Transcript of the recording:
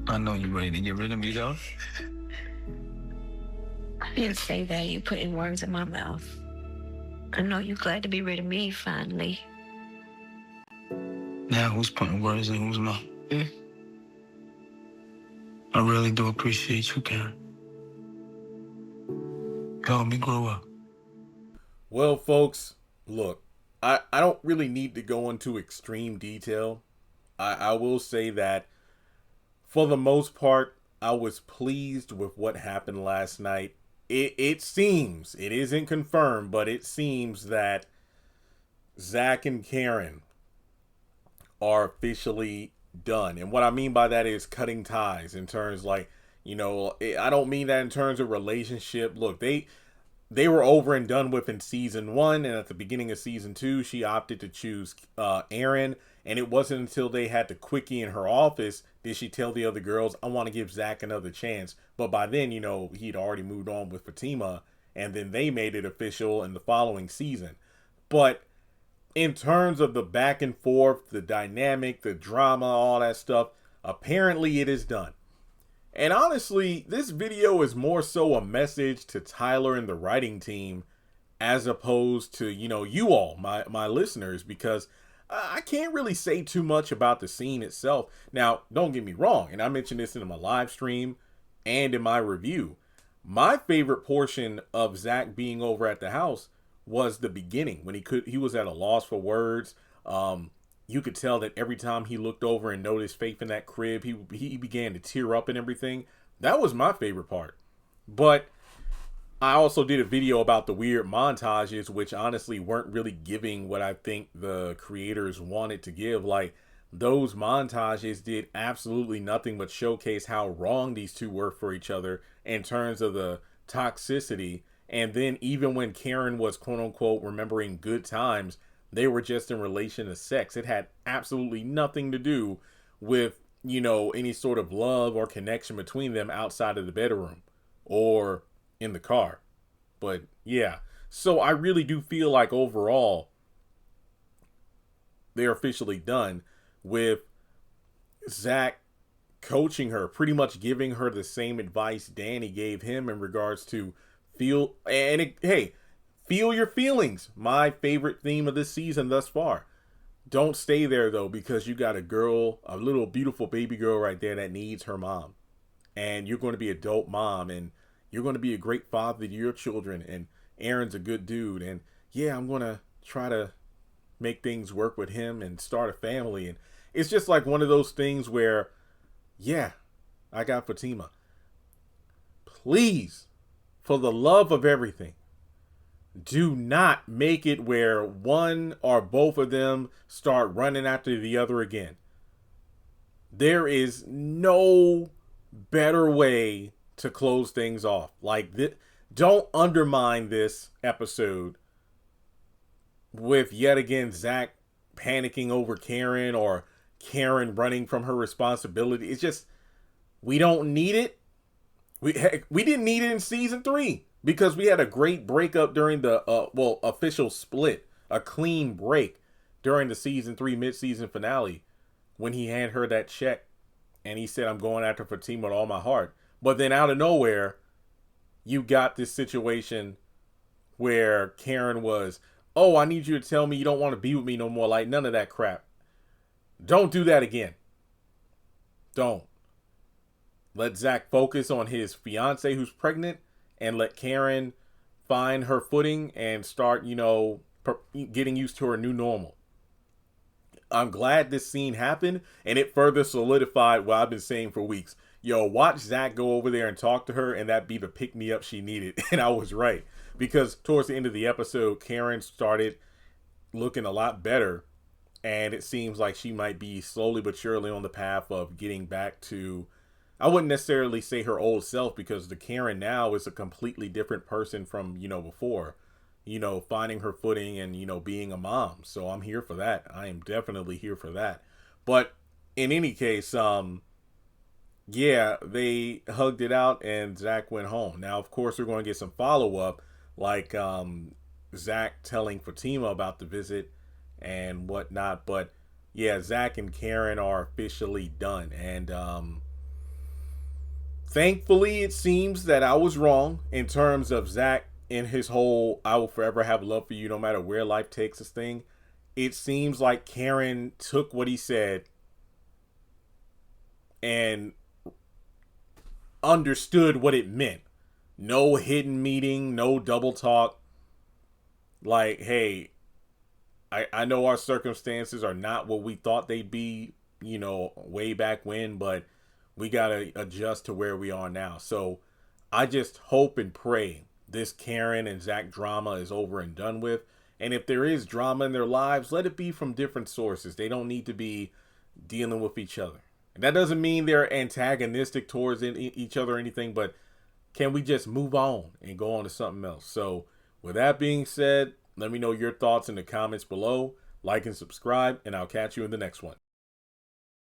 I know you ready to get rid of me, though. I didn't say that. You putting words in my mouth. I know you glad to be rid of me finally. Now, who's putting words in whose mouth? Mm. I really do appreciate you, Karen. Help me grow up. Well, folks, look, I don't really need to go into extreme detail. I will say that for the most part, I was pleased with what happened last night. It seems, it isn't confirmed, but it seems that Zach and Karen are officially done. And what I mean by that is cutting ties in terms like, I don't mean that in terms of relationship. Look, they were over and done with in season 1, and at the beginning of season 2 she opted to choose Aaron, and it wasn't until they had the quickie in her office did she tell the other girls, I want to give Zach another chance. But by then, he'd already moved on with Fatima, and then they made it official in the following season. But in terms of the back and forth, the dynamic, the drama, all that stuff, apparently it is done. And honestly, this video is more so a message to Tyler and the writing team as opposed to, you all, my listeners, because I can't really say too much about the scene itself. Now, don't get me wrong, and I mentioned this in my live stream and in my review. My favorite portion of Zach being over at the house was the beginning when he was at a loss for words. You could tell that every time he looked over and noticed Faith in that crib, he began to tear up and everything. That was my favorite part. But I also did a video about the weird montages, which honestly weren't really giving what I think the creators wanted to give. Like, those montages did absolutely nothing but showcase how wrong these two were for each other in terms of the toxicity. And then even when Karen was quote unquote remembering good times, they were just in relation to sex. It had absolutely nothing to do with, any sort of love or connection between them outside of the bedroom or in the car. But yeah, so I really do feel like overall they're officially done with Zach coaching her, pretty much giving her the same advice Danny gave him in regards to feel your feelings. My favorite theme of this season thus far. Don't stay there though, because you got a little beautiful baby girl right there that needs her mom. And you're going to be a dope mom, and you're going to be a great father to your children, and Aaron's a good dude, and yeah, I'm going to try to make things work with him and start a family. And it's just like one of those things where, yeah, I got Fatima. Please, for the love of everything, do not make it where one or both of them start running after the other again. There is no better way to close things off. Like, don't undermine this episode with yet again Zach panicking over Karen or Karen running from her responsibility. It's just, we don't need it. We didn't need it in season 3 because we had a great breakup during the official split, a clean break during the season 3 mid-season finale when he handed her that check and he said, I'm going after Fatima with all my heart. But then out of nowhere, you got this situation where Karen was, oh, I need you to tell me you don't want to be with me no more. Like, none of that crap. Don't do that again. Don't. Let Zach focus on his fiance who's pregnant and let Karen find her footing and start, getting used to her new normal. I'm glad this scene happened, and it further solidified what I've been saying for weeks. Yo, watch Zach go over there and talk to her, and that be the pick-me-up she needed. And I was right. Because towards the end of the episode, Karen started looking a lot better, and it seems like she might be slowly but surely on the path of getting back to, I wouldn't necessarily say her old self, because the Karen now is a completely different person from, before. Finding her footing and, being a mom. So I'm here for that. I am definitely here for that. But in any case, yeah, they hugged it out and Zach went home. Now, of course, we're going to get some follow-up, like Zach telling Fatima about the visit and whatnot. But yeah, Zach and Karen are officially done. And Thankfully, it seems that I was wrong in terms of Zach and his whole "I will forever have love for you no matter where life takes us" thing. It seems like Karen took what he said and understood what it meant. No hidden meeting, no double talk. Like, hey, I know our circumstances are not what we thought they'd be, way back when, but we got to adjust to where we are now. So I just hope and pray this Karen and Zach drama is over and done with. And if there is drama in their lives, let it be from different sources. They don't need to be dealing with each other. And that doesn't mean they're antagonistic towards each other or anything, but can we just move on and go on to something else? So with that being said, let me know your thoughts in the comments below. Like and subscribe, and I'll catch you in the next one.